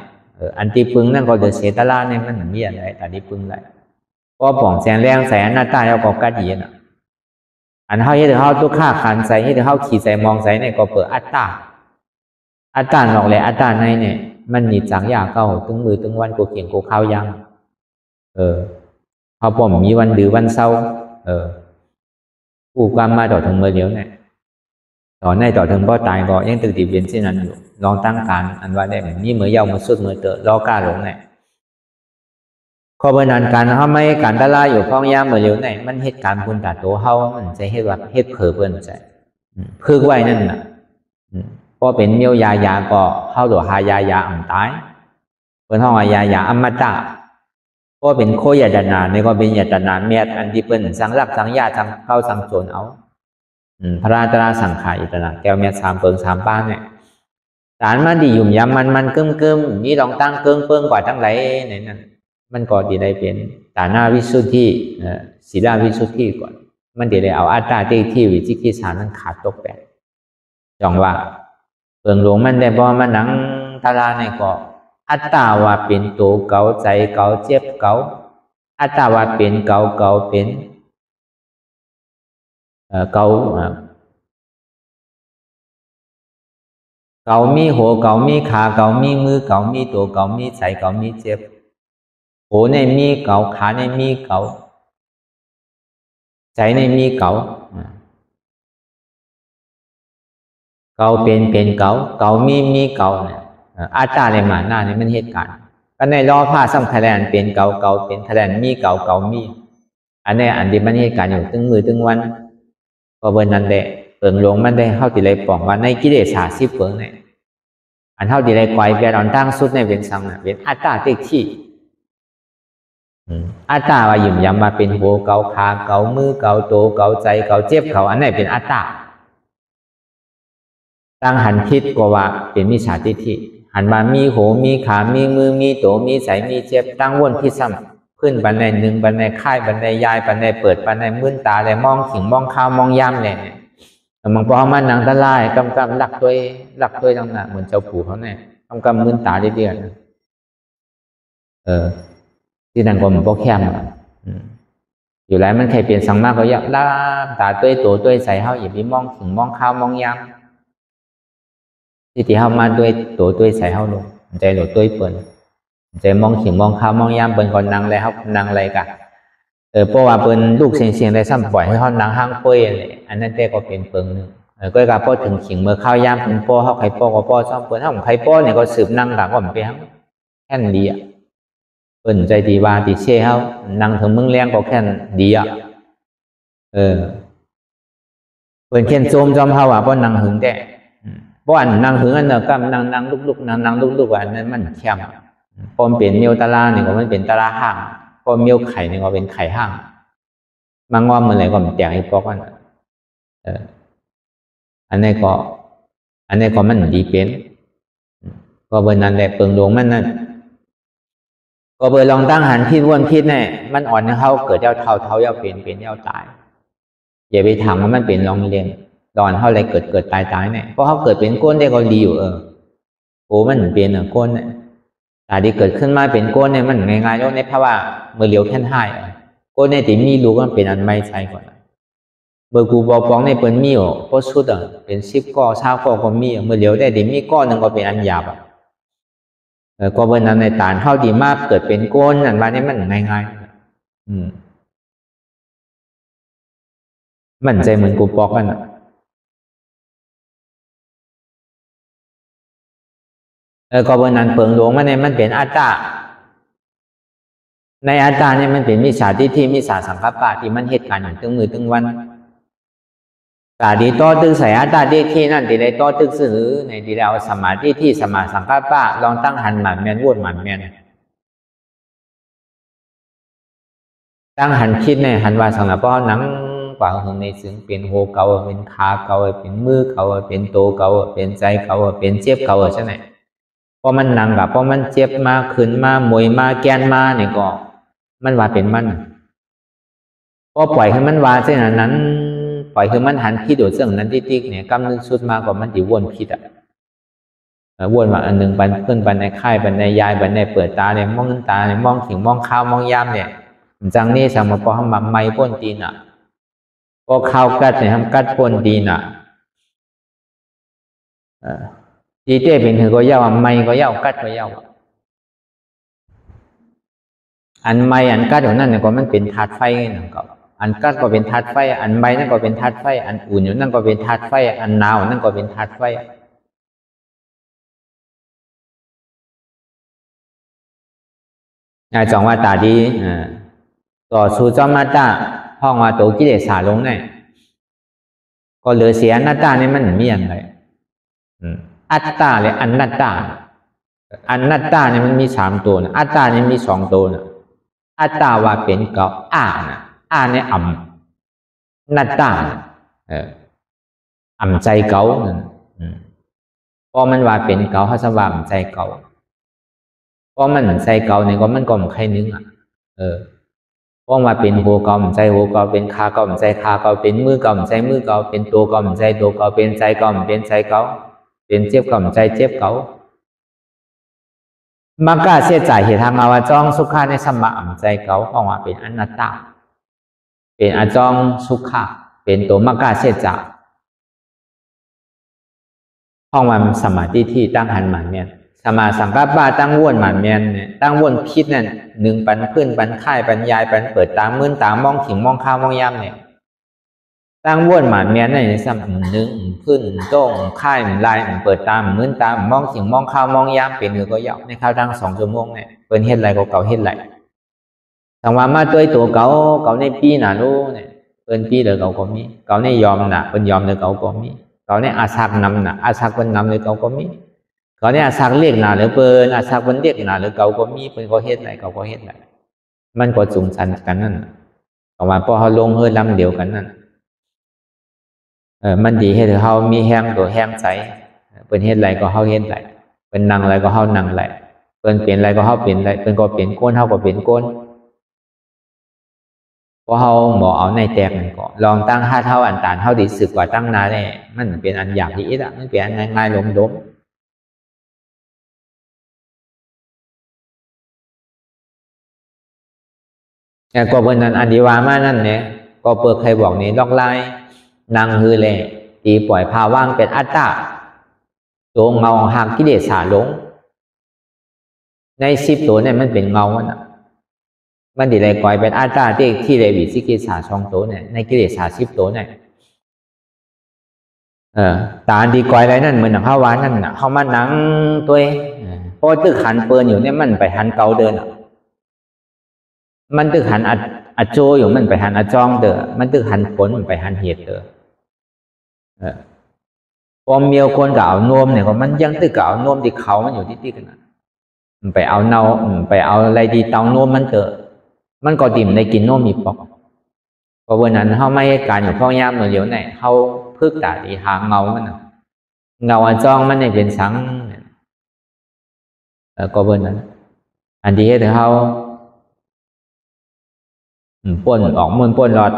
อันตีปึงนั่นก็เดือดเสตลาเนี่ยมันมีอะไรแต่ตีปึงอะไรก็ป่องแสงแรงแสงหน้าตาแล้วก็กัดเย็น อันเฮาเฮ็ดให้เฮาตุกข้าขันใส่เฮ็ดให้เฮาขี่ใส่มองใส่เนี่ยก็เปิดอัตตาออกเลยอัตตาในเนี่ยมันหนีจากยาเก่าตึงมือตึงวันกูเขียงกูข้าวยังพอผมมีวันดื้อวันเศร้าผู้กรรมมาต่อถึงเมื่อเดียวเนี่ยต่อในต่อถึงบ่ตายก็ยังตึกติเวียนเช่นนั้นอยู่ลองตั้งการอันว่าได้แบบนี้เมื่อเย้าเมื่อสุดเมื่อเตอรอกล้าหลงเนี่ยข้อเบอร์นั้นการเฮาไม่การตะลายอยู่พ้องยามเมื่อเดียวเนี่ยมันเหตุการณ์คุณตาโตเฮามันจะเฮ็ดว่าเฮ็ดเผลอเปิ้นใจพึกไว้นั่นน่ะพอเป็นเมียวยายาก็เฮาตัวหายายาอันตายเปิ้นเฮาว่ายายาอมตะก็เป็นโคยตนาเนี่ยก็เป็นยตนาเมียดอันที่เปิ้นสังรักสังญาสังเข้าสังโจรเอาพระราตราสังขารยตนาแก้วเมียด3เปิง3ป้านเนี่ยสารมันดียุ่มยำมันกึมมีลองตั้งเกิงกว่าทั้งหลายในนั้นมันก็ดีได้เป็นตาหน้าวิสุทธิศีลวิสุทธิก่อนมันดีได้เอาอัตตาที่วิจิกิจฉานั้นขาดตกแปดจองว่าเปิงหลวงมันได้บ่มาหนังตาลาในก็อัตตาว่าเป็นตัวเก่าใจเก่าเจ็บเก่าอัตตาว่าเป็นเก่าเป็นเก่ามีหัวเก่ามีขาเก่ามีมือเก่ามีตัวเก่ามีใจเก่ามีเจ็บหัวในมีเก่าขาในมีเก่าใจในมีเก่าเป็นเก่ามีเก่าเนี่ยอาตาในหมาหน้านี่มันเหตุการณ์ก็ในล้อผ้าซ้ำคะแนนเป็นเก่าเป็นคะแนนมีเก่ามีอันนี้อันที่มันเหตุการณ์อยู่ตึงมือตึงวันพอเบอร์นั้นแหละเปิงหลวงมันได้เข้าติเลยบอกว่าในกิเลส10เปิงเนี่ยอันเท่าติเลยไกวเปลี่ยนตั้งสุดในเวียนสังเนี่ยเวียนอัตตาที่อัตตาว่าหยิ่มยำมาเป็นหัวเก่าขาเก่ามือเก่าโตเก่าใจเก่าเจ็บเก่าอันไหนเป็นอัตตาตั้งหันคิดก็ว่าเป็นมิจฉาทิฏฐิหันมามีหัวมีขามีมือมีโตมีใจมีเจ็บตั้งวนพิซ้ำขึ้นบันไดหนึ่งบันไดค่ายบันไดยายบันไดเปิดบันไดมื่นตาเลยมองขิงมองข้าวมองย่ำเนี่ยบางพอมันนางตะไลกำหลักด้วยตั้งน่ะเหมือนเจ้าปู่เขาเนี่ยกำมื่นตาเดียวที่นั่นก็มันก็แคบอยู่แล้วมันใครเปลี่ยนสังมากก็อยากล่าตาด้วยตัวด้วยใส่เฮาอย่าไปมองถึงมองข้าวมองยำที่เฮามาด้วยตัวด้วยใส่เฮาลงใจหลุดด้วยเปิ่นใจมองถึงมองข้าวมองยำเปิ่นก่อนนางอะไรครับนางอะไรกันเพราะว่าเปิ่นลูกเสียงได้ซ้ำปล่อยให้เฮานางห้างเป้ยเลยอันนั้นแต่ก็เป็นเปิงนึงก็การพอถึงขิงเมื่อข้าวยำเป็นป้อเฮาไข่ป้อก็ป้อซ้ำเปิ่นเฮาไข่ป้อเนี่ยก็สืบนั่งหลังว่ามันเป็นแค่ดีอ่ะเปิ่นใจดีว่าดีเช่เฮานั่งถึงมึงเลี้ยงก็แค่ดีอ่ะเปิ่นเขียนโจมจอมเฮาว่าเพราะนั่งหึงแต่เพราะอันนั่งหึงอันเนอะก็นั่งลุกนั่งลุกอันนั้นมันเข้มพอมันเป็นเมียวตาลาเนี่ยก็มันเป็นตาลาห้างพอเมียวไข่เนี่ยก็เป็นไข่ห้างมังงอมมันอะไรก็มันแตกอีกพอกันอันนี้ก็มันดีเป็นก็เบอร์นั้นแหละเปิงดวงมันนั่นก็เบอร์ลองตั้งหันพิษวนพิษเนี่ยมันอ่อนให้เขาเกิดเย้าเท่าเย้าเป็นเย้าตายอย่าไปถามว่ามันเป็นลองเรียนตอนเขาอะไรเกิดตายเนี่ยเพราะเขาเกิดเป็นก้นได้ก็ดีอยู่โอ้มันเป็นก้นเนี่ยแต่ที่เกิดขึ้นมาเป็นก้นเนี่ยมันง่ายๆแล้วในภาวะเมื่อเลี้ยวแค่ให้ก้นเนี่ยที่มีรู้ว่าเป็นอันไม่ใช่ก่อนเบอร์กูบอกป้องในเปิดมีเพราะสุดเป็น10ก้อ20ก้อก็มีเมื่อเลี้ยวได้ที่มีก้อนหนึ่งก็เป็นอันหยาบก็เบอร์นั้นในฐานเข้าดีมากเกิดเป็นก้นอันว่านี่มันง่ายมันใจเหมือนกูบอกกันก็เบอร์นั้นเปิงหลวงมันเนี่ยมันเป็นอัตตาในอัตตาเนี่ยมันเป็นมิจฉาทิฏฐิมิจฉาสังกัปปะที่มันเหตุการณ์อย่างตึงมือตึงวันตาดีต่อตึงใส่อัตตาทิฏฐินั่นที่ได้ต่อตึกซื้อในที่เราสมาธิที่สมาสังกัปปะลองตั้งหันหมันแมนวนหมันแมนตั้งหันคิดในหันว่าสังกัปปะหนังกว่าหึงในซึ่งเป็นโหเก่าเป็นขาเก่าเป็นมือเก่าเป็นโตเก่าเป็นใจเก่าเป็นเจ็บเก่าใช่ไหมพอมันหนังกับพอมันเจ็บมาขึ้นมามวยมาแกนมาเนี่ยก็มันว่าเป็นมันพอปล่อยให้มันว่าเช่นนั้นปล่อยให้มันหันคิดโดดเสื่องนั้นติ๊กเนี่ยกำนึงสุดมาก็มันจะวนคิดวนมาอันหนึ่งบันขึ้นบันในค่ายบันในยายบันในเปิดตาเนี่ยมองตาเนี่ยมองขิงมองข้าวมองย่ำเนี่ยจังนี่สั่งมาพอให้มาไม่พ้นตีน พอข้าวกัดเนี่ยทำกัดปนดีน่ะดีเต้เป็นถือก็เย้าไม่ก็เย้ากัดก็เย้าอันไม่อันกัดอยู่นั่นเนี่ยก็มันเป็นธาตุไฟนะครับอันกัดก็เป็นธาตุไฟอันไม่นั่นก็เป็นธาตุไฟอันอุ่นอยู่นั่นก็เป็นธาตุไฟอันหนาวนั่นก็เป็นธาตุไฟจองว่าตาดีต่อสู้จอมมาตาห้องว่าตัวกิเลสสาลงเนี่ยก็เหลือเสียอนัตตาเนี่ยมันมีอะไรอัตตาเลยอนัตตาอนัตตาเนี่ยมันมี3ตัวนะอัตตาเนี่ยมี2ตัวนะอัตตาว่าเป็นเก่านะเนี่ยนัตตาใจเก่าพอมันว่าเป็นเก่าเขาสว่าใจเก่าเพราะมันใจเก่าเนี่ยก็มันก็ไม่ใครนึงเพราะว่าเป็นหัวเก่าใจหัวเก่าเป็นขาเก่าใจขาเก่าเป็นมือเก่าใจมือเก่าเป็นตัวเก่าใจตัวเก่าเป็นใจเก่าเป็นใจเก่าเป็นเจ็บเก่าใจเจ็บเก่ามักกะเสียใจเหตุทางอาวาจองสุขาในสมะใจเก่าเพราะว่าเป็นอนัตตาเป็นอจองสุขะเป็นตัวมักกะเสียใจห้องมันสมาธิที่ตั้งหันหมันเนี่ยสมาสังกัปปะตั้งวนหมันเนี่ยตั้งวนคิดเนี่ย1ปันพื้นปันค่ายปันยายปันเปิดตามมื่นตามมองถิงมองข้าวมองย่ำเนี่ยตั้งวนหมันเนี่ยในสมัย1พื้นโต้งค่ายลายเปิดตามมื่นตามมองถิงมองข้าวมองย่ำเป็นหรือก็ยาวในข้าวตั้ง2 ชั่วโมงเนี่ยเป็นเฮ็ดไรก็เก่าเฮ็ดไรทางว่ามาตัวเก่าในปีหนาลูเนี่ยเป็นปีเดือเก่าก็มีเก่าในยอมหนาเป็นยอมเดือเก่าก็มีเก่าในอาศักนำหนาอาศักเป็นนำเดือเก่าก็มีเขาเนี่ยอาศักเรียกหนาหรือเปินอาศักเป็นเรียกหนาหรือเก่าก็มีเป็นก็เฮ็ดไรเก่าก็เฮ็ดไรมันก็จุงชันกันนั่นออกมาพอเขาลงเฮือลำเดียวกันนั่นมันดีให้เขามีแห้งตัวแห้งใสเป็นเฮ็ดไรก็เขาเฮ็ดไรเป็นนั่งไรก็เขานั่งไรเป็นเปลี่ยนไรก็เขาเปลี่ยนไรเป็นก็เปลี่ยนก้นเขาก็เปลี่ยนก้นเพราะเขาหมอเอาในแตกนั่นก็ลองตั้ง5 เท่าอันตานเท่าดีสึกกว่าตั้งนาเนี่ยมันเป็นอันอยากที่อ่ะมันเป็นอันง่ายๆล้มแต่ก็เป็นนั้นอันดีวามานั่นเนี่ยก็เปิดใครบอกนี่ลอกไล่นางฮือเลยตีปล่อยพาว่างเป็นอัตตาตัวเงาหางกิเลสสาลงใน10 ตัวเนี่ยมันเป็นเงาน่ะมันดีเลยก่อยเป็นอัตตาที่เลยวิสิกิสา2 ตัวเนี่ยในกิเลส10 ตัวเนี่ยตาดีก่อยอะไรนั่นเหมือนหนังข้าววานนั่นน่ะเขามาหนังตัวพอตึกหันเปิลอยู่เนี่ยมันไปหันเกาเดินมันตึกหันอัดโจอยู่มันไปหันอัดจองเด้อมันตึกหันผลมันไปหันเหตุเด้อพอเมียวคนกับเอานวมเนี่ยก็มันยังตึกกับเอานวมที่เขามันอยู่ที่กันมันไปเอาเนาไปเอาอะไรดีเตานวมมันเด้อมันก็ดิ่มในกินนวมมีปอกเพราะวันนั้นเขาไม่ให้การอยู่พ่อย่ามเดียวไหนเขาพึกตาดีหาเงามันเงาอันจองมันเนี่ยเป็นสังก็วันนั้นอันที่ให้เขาป่นออกมือป่นรอด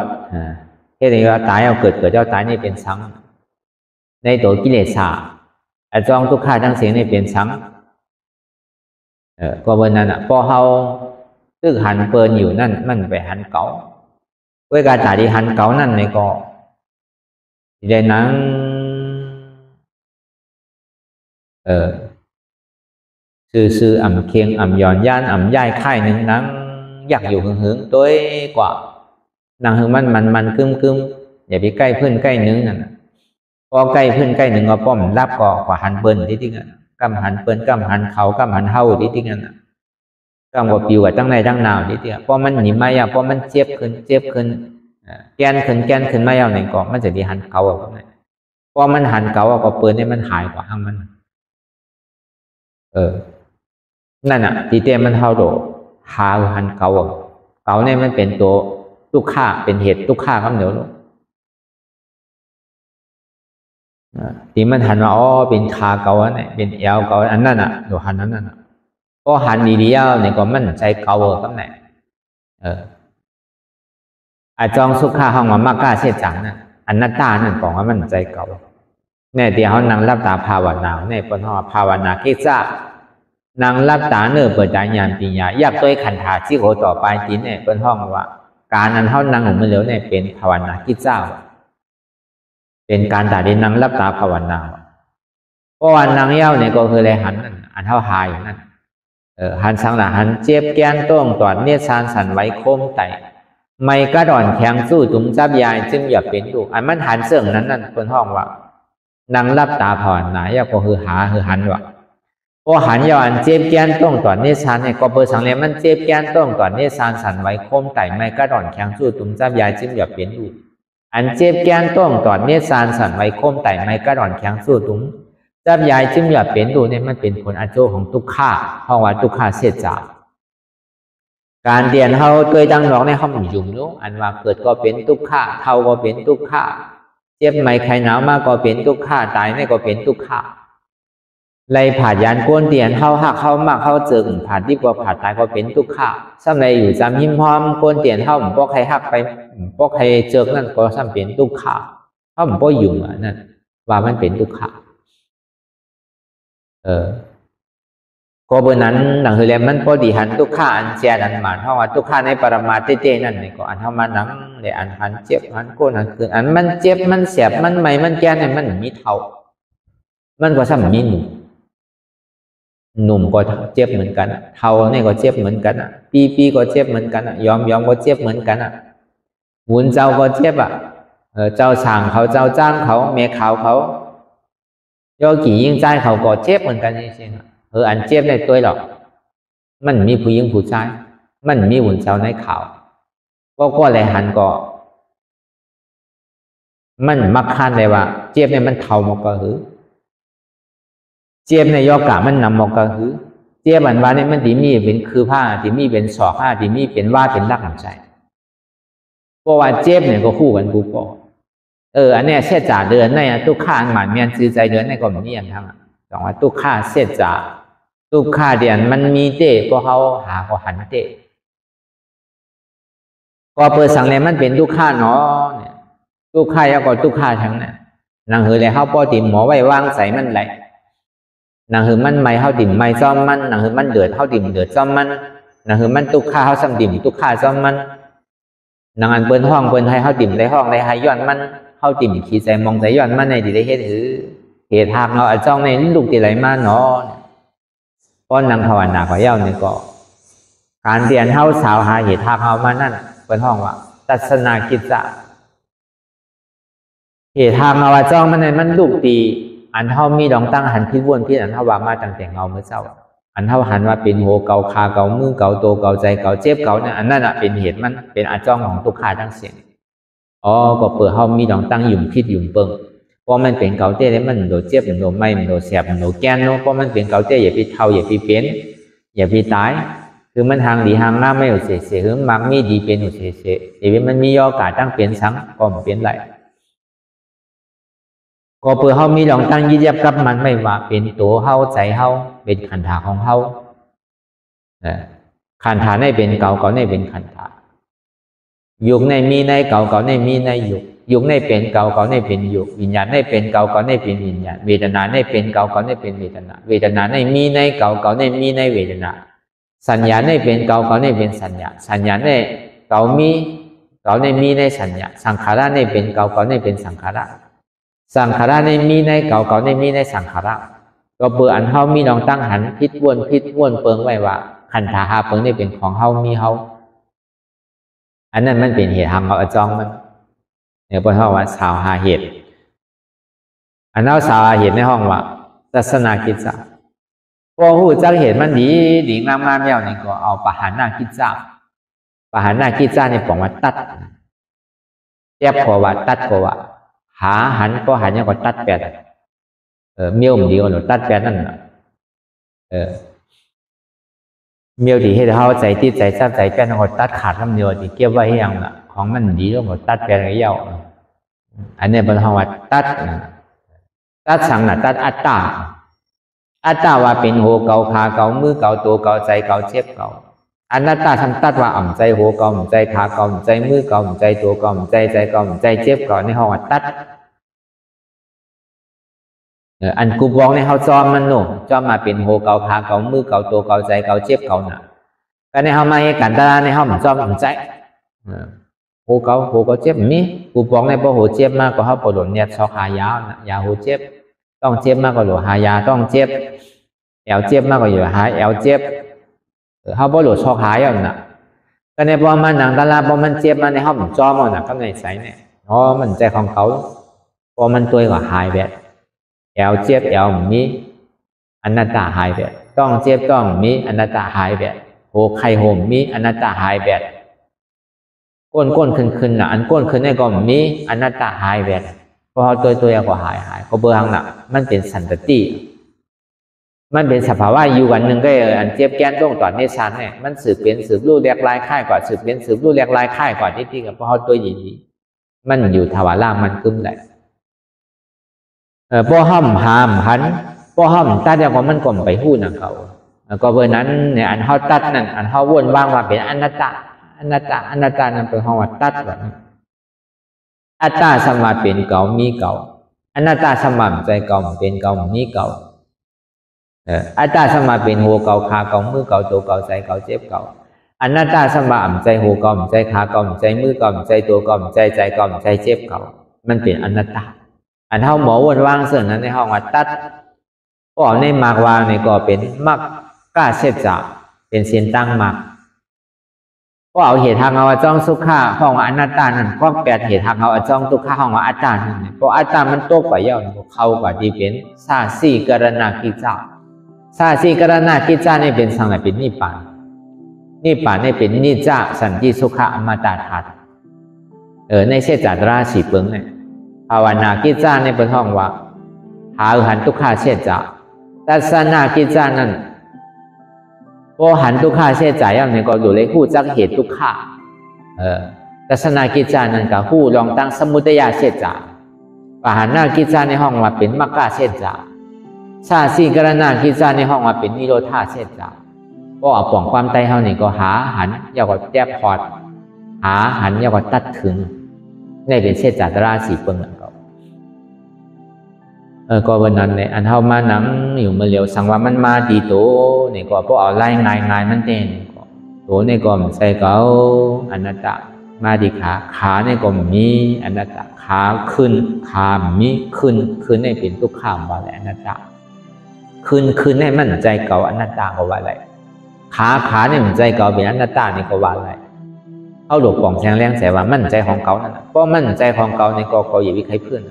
เฮ็ดให้ว่าตายเอาเกิดเจ้าตายนี่เป็นสังในตัวกิเลสอันจองทุกข้าทั้งเสียงนี่เป็นสังก็วันนั้นพอเขาตึกหันเปิลอยู่นั่นมันไปหันเก่าเวลาตาดีหันเก่านั่นในก็ในนั้นซื่ออ่ำเคียงอ่ำย้อนย่านอ่ำย่ายค่ายหนึ่งนั้นอยากอยู่หึงๆตัวกว่านางหึงมันกึมอย่าไปใกล้เพื่อนใกล้นึงนั่นพอใกล้เพื่อนใกล้หนึ่งก็ป้อมรับก็กว่าหันเปิลที่กันกำหันเปิลกำหันเขากำหันเฮาที่กันกำว่าปิวกับตั้งในตั้งนาวที่เพราะมันหนีไม่ยาวเพราะมันเจ็บขึ้นแกนขึ้นไม่ยาวไหนก็มันจะดีหันเขาแบบนั้นพอมันหันเขาก็เปิลให้มันหายกว่าห้างมันนั่นที่เตี้ยมันเท่าโดหาหันเก่าเนี่ยมันเป็นตัวทุกข้าเป็นเหตุทุกข้าครับเดี๋ยวที่มันหันมาเป็นขาเก่าเนี่ยเป็นเอวเก่าอันนั้นเดี๋ยวหันนั้นก็หันดีๆเนี่ยก็มันใจเก่าครับเนี่ยอาจองสุขาห้องมากล้าเสียจังนะอันนัตตานั่นบอกว่ามันใจเก่าเนี่ยเดี๋ยวเขานั่งรับตาภาวนาเนี่ยปนห่อภาวนาคิดซะนางรับตาเนื้อเปิดใจญาณปัญญาอยากตัวขันธาที่โหต่อไปจีนเนี่ยเป็นห้องว่าก การอันเท่านั่งของมันเหลวเนี่ยเป็นภาวนากิจเจ้าเป็นการตาดินนั่งรับตาภาวนาเพราะวันนั่งเย้าเนี่ยก็คืออะไรหันอันเท่าหายอย่างนั้นหันสังหละหันเจ็บแก้นต้วงตอดเนี่ยซานสันไว้โค้มไตไม่กระดอนแข็งสู้ตุ้มจับยายจึงอย่าเป็นดูอันมันหันเสื่องนั้นคนห้องว่านั่งรับตาภาวนาเย้าก็คือหาคือหันว่าพอหันยาวอันเจ็บแก้นต้วงตอดเนี่ยซานเนี่ยก็เปิดสังเลยมันเจ็บแก้นต้วงตอดเนี่ยซานสันไว้โค้มไตไม่กระดอนแข็งสู้ตุ้มจับยายจึงอย่าเป็นดูอันเจ็บแก้นต้วงตอดเนี่ยซานสันไว้โค้มไตไม่กระดอนแข็งสู้ตุ้มจับยายจึงอย่าเป็นดูเนี่ยมันเป็นผลอาโจของทุกข้าเพราะว่าทุกข้าเสียจากการเรียนเขาเคยดังร้องในเขามันยุ่งรู้อันว่าเกิดก็เป็นทุกข้าเท่าก็เป็นทุกข้าเจ็บไม่ใครหนาวมากก็เป็นทุกข้าตายนี่ก็เป็นทุกข้าไรผ่านยานก้นเตียนเขาหักเขามากเขาเจิงผ่านที่กว่าผ่านตายก็เป็นทุกข้าซ้ำไรอยู่จำหิมพร้อมก้นเตียนเขาพวกใครหักไปพวกใครเจิงนั่นก็ซ้ำเป็นทุกข้าเขาพวกยุ่งอ่ะนั่นว่ามันเป็นทุกข้าก็เบอร์นั้นหลังคือแล้วมันพอดีหันทุกข้าอันเจียดันหมานเพราะว่าทุกข้าในปรมาเต้ๆนั่นนี่ก็อันเท่ามันนั่งเลยอันหันเจ็บหันก้นหันคืนอันมันเจ็บมันเสียบมันไหมมันแก่เนี่ยมันมีเท่ามันก็ซ้ำมีหนุ่มก็เจ็บเหมือนกันเท่าเนี่ยก็เจ็บเหมือนกันปีก็เจ็บเหมือนกันยอมก็เจ็บเหมือนกันหุนเจ้าก็เจ็บเจ้าช่างเขาเจ้าจ้างเขาเมฆเขาโยกี่ยิ่งใจเขาก็เจ็บเหมือนกันจริงๆอันเจ็บในตัวหรอกมันมีผู้หญิงผู้ชายมันมีหุ่นเจ้าในข่าวก็เลยหันก็มันมักคันเลยว่าเจ็บเนี่ยมันเท่าหมกก็หือเจ็บในยอกะมันนำหมกก็หือเจ็บอันว่าเนี่ยมันที่มีเป็นคือผ้าที่มีเป็นศอกผ้าที่มีเป็นว่าเป็นรักหนังใจเพราะว่าเจ็บเนี่ยก็คู่กันกูก็อันเนี้ยเสียจ่าเดือนในทุกข้าหมันเมียนซื้อใจเดือนในก็มีอย่างทั้งสองว่าทุกข้าเสียจ่าทุกข้าเดือนมันมีเต้ก็เขาหาเขาหันเต้ก็เปิดสังเลยมันเป็นทุกข้าเนาะเนี่ยทุกข้าแล้วก็ทุกข้าทั้งนั้นนางหือเลยเขาปอติมหมอไว้วางใส่มันไหลนางหือมันไม่เขาติ่มไม่ซ่อมมันนางหือมันเดือดเขาติ่มเดือดซ่อมมันนางหือมันทุกข้าเขาซ้ำติ่มทุกข้าซ่อมมันนางอันเปิ้นห้องเปิ้นให้เขาติ่มได้ห้องได้ให้ย้อนมันเขาติ่มขี้ใจมองใจย้อนมันในที่ได้เฮ็ดหือเหตุทางเราจ้องในลูกที่ไหลมาเนาะป้อนนางภาวนาขอเย้านี่ก็การเรียนเฮาสาวหาเหตุทางเฮามานั่นเป็นห้องว่าตัศนากิจจะเหตุทางเราจ้องมันในมันลูกตีอันเฮามีดองตั้งหันพิวนพิอันเฮาว่ามาตั้งแต่เงาเมื่อเช้าอันเฮาหันว่าเป็นหัวเกาคาเกามือเกาโตเกาใจเกาเจ็บเกาเนี่ยอันนั้นเป็นเหตุมันเป็นอาจ้องของทุกขาทั้งเสียงก็เปิดเฮามีดองตั้งยุ่มพิษยุ่มเปิงเพราะมันเป็นเกาเต้แล้วมันโดนเจ็บมันโดนไหม้มันโดนแสบมันโดนแกนเนาะเพราะมันเป็นเกาเต้อย่าไปเท่าอย่าไปเป็นอย่าไปตายคือมันทางดีทางหน้าไม่เอาเสียคือมักมีดีเป็นเอาเสียแต่ว่ามันมีโอกาสตั้งเปลี่ยนสังก็เปลี่ยนไหลก็เพื่อเฮามีลองตั้งยึดยับกับมันไม่ว่าเป็นตัวเฮาใจเฮาเป็นขันธาของเฮาขันธาในเป็นเก่าในเป็นขันธายุคในมีในเก่าในมีในยุคในเป็นเก่าในเป็นยุควิญญาณในเป็นเก่าในเป็นวิญญาณเวทนาในเป็นเก่าในเป็นเวทนาเวทนาในมีในเก่าในมีในเวทนาสัญญาในเป็นเก่าในเป็นสัญญาสัญญาในเก่าในมีในสัญญาสังขารในเป็นเก่าในเป็นสังขารสังขารในมีในเก่าในมีในสังขารก็เบื่ออันเฮามีลองตั้งหันพิษวนเปิงไว้ว่าขันธาหาเปิงนี่เป็นของเฮามีเฮาอันนั้นมันเป็นเหตุทางเอาจ้องมันเนี่ยพอเขาว่าสาวหาเหตุอันนั้นสาวหาเหตุในห้องว่าตัศนากิจจะพอหูจักเหตุมันดีงามๆแล้วนี่ก็เอาปหานากิจจะปหานากิจจะนี่บอกว่าตัดแยบกว่าตัดกว่าหาหันก็หันยังก็ตัดแปดเมียวมันดีกว่าหนูตัดแปดนั่นเมียวดีให้เขาใจที่ใจทราบใจแปดนั่นก็ตัดขาดลำเดียวที่เก็บไว้ให้ยังของมันดีแล้วก็ตัดแปดระยะอันนี้เป็นคำว่าตัดสังน่ะตัดอัตตาว่าเป็นหัวเกาขาเกามือเกาตัวเกาใจเกาเจ็บเกาอนัตตาทำตัดว่าอ่ำใจหัวเกาอ่ำใจขาเกาอ่ำใจมือเกาอ่ำใจตัวเกาอ่ำใจเกาอ่ำใจเจ็บเกาในห้องว่าตัดอันกูบอกในเขาจอมมันโน่จอมมาเป็นหัวเกาขาเกามือเกาตัวเกาใจเกาเจ็บเกาหนาก็ในเขามาให้กันตาในห้องจอมอ่ำใจ hồ có chép mi cú bóng này bao hồ chép mà có họ bỏ đồn nhạt so hà giá hồ chépต้องchép mà có đồ hà giáต้องchép éo chép mà có đồ hà éo chép họ bỏ đồ so hà vậy nè cái này baoมันหนังตลาดbaoมันchép mà này họ mình cho mà nè cái nàyใส่เนี่ยเพราะมันใจของเขาพอมันตัวกว่าหายแบบแอลเจ็บแอลมีอนัตตาหายแบบต้องเจ็บต้องมีอนัตตาหายแบบโหไข่โหมมีอนัตตาหายแบบก้นขึ้นน่ะอันก้นขึ้นนี่ก็มีอนัตตาหายแบบพอตัวก็หายก็เบอร์หังน่ะมันเป็นสันตติมันเป็นสภาวะอยู่กันหนึ่งก็อันเจ็บแก้นต้องตอนในชั้นเนี่ยมันสืบเป็นสืบรูเรียกลายค่ายกว่าสืบเป็นสืบรูเรียกลายค่ายกว่าที่กับพอตัวใหญ่มันอยู่ทวารล่างมันกึ้มเลยป้อห้อมหามหันป้อห้อมตัดอย่างว่ามันก่อมไปหู้นะเขาก็เบอร์นั้นเนี่ยอันเขาตัดนั่นอันเขาวนว่างว่าเป็นอนัตตานั่นเป็นห้องว่าตัดแบบนั้นอัตตาสมาเป็นเก่ามีเก่าอนัตตาสมาใจเก่าเป็นเก่ามีเก่าอัตตาสมาเป็นหัวเก่าขาเก่ามือเก่าตัวเก่าใจเก่าเจ็บเก่าอนัตตาสมาใจหัวเก่าใจขาเก่าใจมือเก่าใจตัวเก่าใจเก่าใจเจ็บเก่ามันเป็นอนัตตาอันเท่าหมอวนว่างเสื่อนั้นในห้องว่าตัดก็ในมากวางนี่ก็เป็นมักกล้าเช็ดจ่าเป็นเส้นตั้งมากก็เอาเหตุทางเอาจ้องสุขาห้องอนัตตานั่นก็แปดเหตุทางเอาจ้องทุกข้าห้องว่าอัตตานั่นเพราะอัตตามันโตกว่าเย่าเข้ากว่าที่เป็นซาสีกรณากิจาซาสีกรณากิจานี่เป็นสังเป็นนิพพานนี่เป็นนิจจสันติสุขอมตะธาตุในเชจัตราสีเปิงเนี่ยภาวนากิจาในเป็นห้องว่าหาหันทุกข้าเชจาตัสนากิจานั้นพอหันทุกข้าเชจาอย่างนี้ก็ดูเลยหู้จักเหตุทุกข้าตัสนากิจานั้นก็หู้ลองตั้งสมุทัยเชจาปหานากิจาในห้องว่าเป็นมรรคเชจาชาสีกรณากิจาในห้องว่าเป็นนิโรธาเชจาก็เอาป่องความใจเฮานี่ก็หาหันอยากว่าแก้พอดหาหันอยากว่าตัดถึงในเป็นเชจัตราสีเปิงนั่นก็วันนั้นเนี่ยอันเฮามาหนังอยู่มาเหลียวสังว่ามันมาดีโตนี่ก็พวกเอาไล่ง่ายมันเต้นโตนี่ก็ใส่เก่าอนัตตามาดีขานี่ก็มีอนัตตาขาขึ้นขามีขึ้นนี่เป็นทุกข้ามว่าแหละอนัตตาขึ้นนี่มันใจเก่าอนัตตาก็ว่าอะไรขาเนี่ยมันใจเก่าเป็นอนัตตานี่ก็ว่าอะไรเอาหลบปองแทงแรงใส่ว่ามั่นใจของเขานั่นเพราะมั่นใจของเขาในก็อย่าวิใครเพื่อน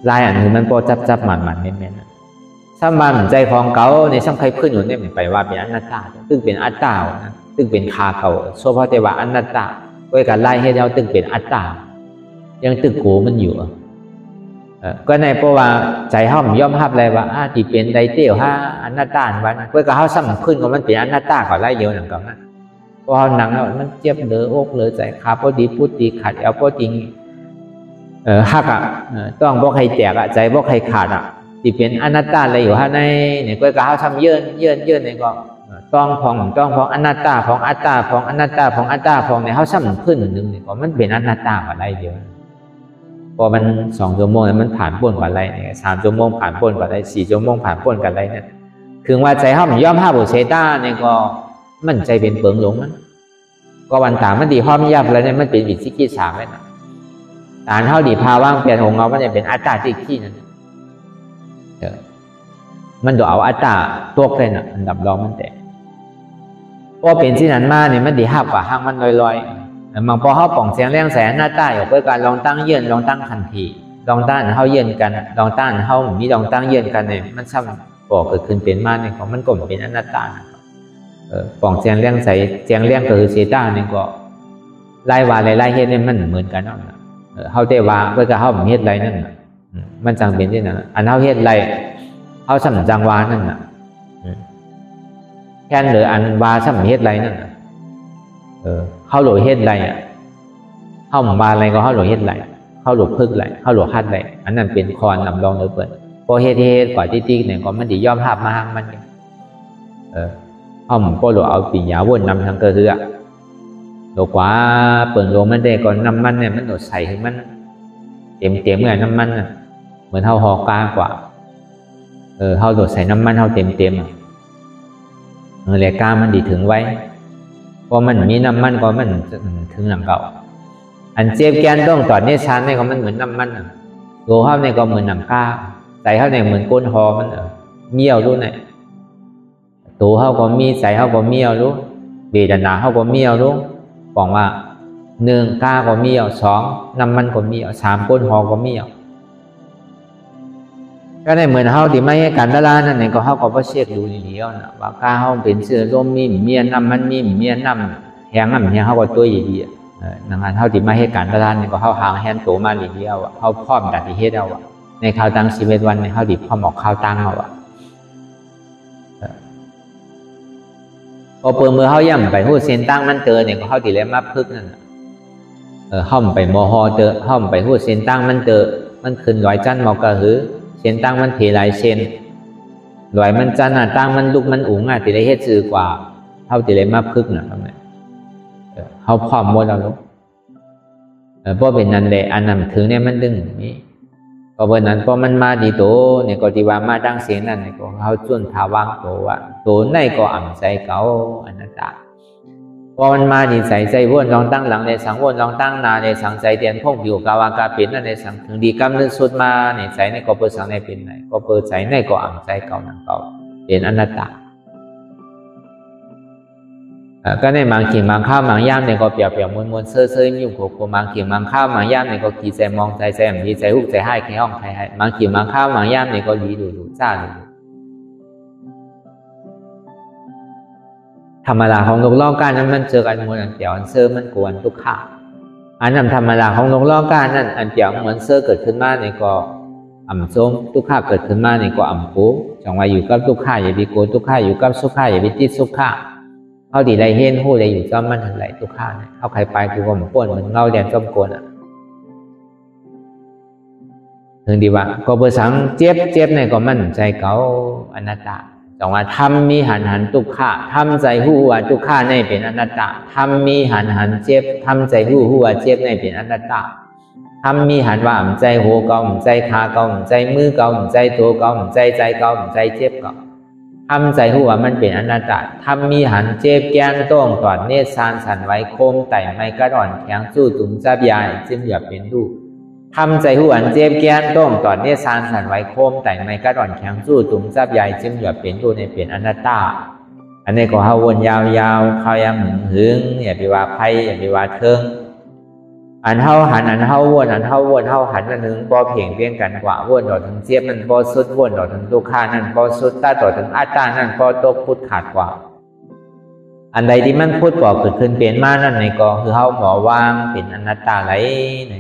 ลายอันนี้มันพอจับมันเม่นถ้ามันใจของเขาในช่างใครเพื่อนอยู่เนี่ยมันไปว่าเป็นอนัตตาตึงเป็นอัตตานะตึงเป็นขาเขาโซฟาเทวะอนัตตาด้วยการไล่ให้เราตึงเป็นอัตตายังตึงโกมันอยู่ก็ในเพราะว่าใจห้อมย่อมหับเลยว่าที่เป็นไดเตียวอนัตตาวันด้วยการเขาซ้ำขึ้นก็มันเป็นอนัตตาก่อนไล่เดียวหนังก่อนนะพอหนังแล้วมันเจ็บเหลืออกเหลือใจขาพอดีพูดดีขาดเอาพอจริงหักต้องบอกให้แตกใจบอกให้ขาดที่เป็นอนัตตาอะไรอยู่ในเนี่ยก็เขาทำเยื่นเนี่ยก็ต้องพองอนัตตาพองอัตตาพองอนัตตาพองอัตตาพองเนี่ยเขาซ้ำขึ้นหนึ่งเนี่ยก็มันเป็นอนัตตากว่าไรเดียวพอมัน2 ชั่วโมงมันผ่านพ้นกว่าไรเนี่ย3 ชั่วโมงผ่านพ้นกว่าไร4 ชั่วโมงผ่านพ้นกันไรเนี่ยคือว่าใจห้อมย่อมห้าบุเชต้าเนี่ยก็มันใจเป็นเปิงหลงมันก็วันตามันดีห้อมยับแล้วเนี่ยมันเป็นวิจิกิจฉาเลยนะแต่เท่าดีพาว่างเปลี่ยนของเรามันจะเป็นอัตตาที่ขี้นั่นมันดูเอาอัตตาตัวเลยนะอันดับรองมันแต่พอเป็นที่นั้นมาเนี่ยมันดีหักกว่าห้างมันลอยๆมันพอเขาป่องเสียงแรงแสนหน้าใต้ออกไปการลองตั้งเยื่นลองตั้งคันทีลองตั้งเขาเยื่นกันลองตั้งเขามีลองตั้งเยื่นกันเนี่ยมันซ้ำก่อเกิดขึ้นเป็นมาเนี่ยของมันก็เป็นอนัตตาป่องเสียงแรงใส่เสียงแรงก็คือเซต้าเนี่ยก็ไล่วาไล่เฮ็ดเนี่ยมันเหมือนกันนั่นเขาได้ว่าเพื่อจะเขาเฮ็ดไรนั่นมันจังเป็นที่นั่นอันเขาเฮ็ดไรเขาสั่งจังวานั่นแค่หรืออันวาสั่งเฮ็ดไรนั่นเขาหลุดเฮ็ดไรเขาหมวาอะไรก็เขาหลุดเฮ็ดไรเขาหลุดพึกไรเขาหลุดฮัดไรอันนั้นเป็นคอนลำลองเลยเปิดพอเฮ็ดกว่าที่เนี่ยก็มันดีย่อมภาพมาห้างมันเขาหมก็หลุดเอาปียาวนนำทางกระเฮือโลกว่าเปิดโลมันได้ก่อนน้ำมันเนี่ยมันโดดใส่ถึงมันเต็มเหมือนน้ำมันเหมือนเท่าหอกากว่าเท่าโดดใส่น้ำมันเท่าเต็มเลยกามันดีถึงไว้พอมันมีน้ำมันก็มันถึงหลังเก่า อันเจ็บแก้นต้องตอนนี้ชั้นนี่ก็มันเหมือนน้ำมันตัวเขาเนี่ยก็เหมือนน้ำก้าใส่เขาเนี่ยเหมือนก้นหอมันเมี่ยวรู้ไหนตัวเขาก็มีใส่เขาก็เมี่ยวรู้เบดนาเขาก็เมี่ยวรู้บอกว่า1ก้าก็เมี่ยว2น้ำมันก็เมี่ยว3ก้นหอก็เมี่ยวก็ได้เหมือนเขาที่ไม่ให้การตลาดนั่นเองก็เขาก็เช็คดูดีๆนะว่าก้าเขาเป็นเสื้อร่มมีเมียน้ำมันมีเมียน้ำแห้งน้ำแห้งเขาก็ตัวใหญ่ๆนังงานเขาที่ไม่ให้การตลาดนี่ก็เขาหางแฮนโตมาดีๆเอาเขาพร้อมดัดที่เฮ็ดเอาในข้าวตัง11 วันในข้าวดิบเขาหมอกข้าวตังเอาพอเปิดมือเขาย่ำไปหู้เส้นตั้งมันเตอเนี่ยก็เขาที่เลี้ยมาพึกนั่นห้อมไปมอฮอเตอห้อมไปหู้เส้นตั้งมันเตอมันขึ้นลอยจันหมอกกระหือเส้นตั้งมันเพลายเส้นลอยมันจันตั้งมันลุกมันอุ๋งที่ได้เฮ็ดซื่อกว่าเขาที่เลี้ยมาพึกน่ะทำไมเขาพร้อมหมดแล้วลูกเพราะเป็นนั้นแหละอันนั้นถึงเนี่ยมันดึงนี้เพราะวันนั้นพอมันมาดีโตเนี่ยก็ที่ว่ามาดังเสียงนั่นเนี่ยก็เขาจนทาวางโตว่าโตในก็อ่ำใจเก่าอนัตตาพอมันมาดีใส่ใจวนลองตั้งหลังในสังวนลองตั้งนาในสังใจเตียนพงอยู่กาวากาเป็นนั่นในสังถึงดีกำนึกสุดมาในใจในก็เปิดสังในเป็นไหนก็เปิดใจในก็อ่ำใจเก่านั่งเก่าเป็นอนัตตาก็ในบางขีบางข้าวบางย่ามเนี่ยก็เปรียบมวลเซ่อๆอยู่โผล่บางขีบางข้าวบางย่ามเนี่ยก็ขี่ใจมองใจมีใจหุบใจให้แค่ห้องใครให้บางขีบางข้าวบางย่ามเนี่ยก็ดีดูจ้าดูธรรมดาของโลกล่อการนั้นมันเจอกันมวลอันเดียวอันเซ่อมันกวนทุกข้าอันนั้นธรรมดาของโลกล่อการนั้นอันเดียวเหมือนเซ่อเกิดขึ้นมาเนี่ยก็อ่ำส้มทุกข้าเกิดขึ้นมาเนี่ยก็อ่ำปูจังว่าอยู่กับทุกข้าอย่าไปโกรธทุกข้าอยู่กับสุขข้าอย่าไปติดสุขข้าเขาดีไรเห็นหู้ไรอยู่ก็มันทันไรทุกข้าเนี่ยเขาใครไปคือว่ามันป้วนมันเงาแดงจอมโกนถึงดีว่าก็เบอร์สังเจ็บเนี่ยก็มันใจเก่าอนัตตาจังว่าทำมีหันทุกข้าทำใจหู้ว่าทุกข้าในเป็นอนัตตาทำมีหันเจ็บทำใจหู้ว่าเจ็บในเป็นอนัตตาทำมีหันว่าใจหัวเก่าใจขาเก่าใจมือเก่าใจตัวเก่าใจเก่าใจเจ็บเก่าทำใจหัวมันเป็นอนัตตาทำมีหันเจ็บแก้นต้องตอดเนตรสานสันไว้โคมไต่ไม้กระดอนแข็งสู้ตุ่มจับยายจึงอย่าเป็นดูทำใจหัวอันเจ็บแก้นต้องตอดเนตรสานสันไว้โคมไต่ไม้กระดอนแข็งสู้ตุ่มจับยายจึงอย่าเป็นดูในเป็นอนัตตาอันนี้ก็เขาวนยาวเขายังหึงอย่าไปว่าไพ่อย่าไปว่าเทิงอันเฮาหันอันเฮาวนอันเฮาวนเฮาหันอันหนึ่งพอเพียงเพียงกันกว่าวนต่อถึงเจี๊ยบมันพอสุดวนต่อถึงตุกขานั่นพอสุดตาต่อถึงอัตตานั่นพอตกพุทธขาดกว่าอันใดที่มันพุทธบอกเกิดขึ้นเป็นมานั่นในก็คือเฮาหมอวางเป็นอนัตตาไหลใน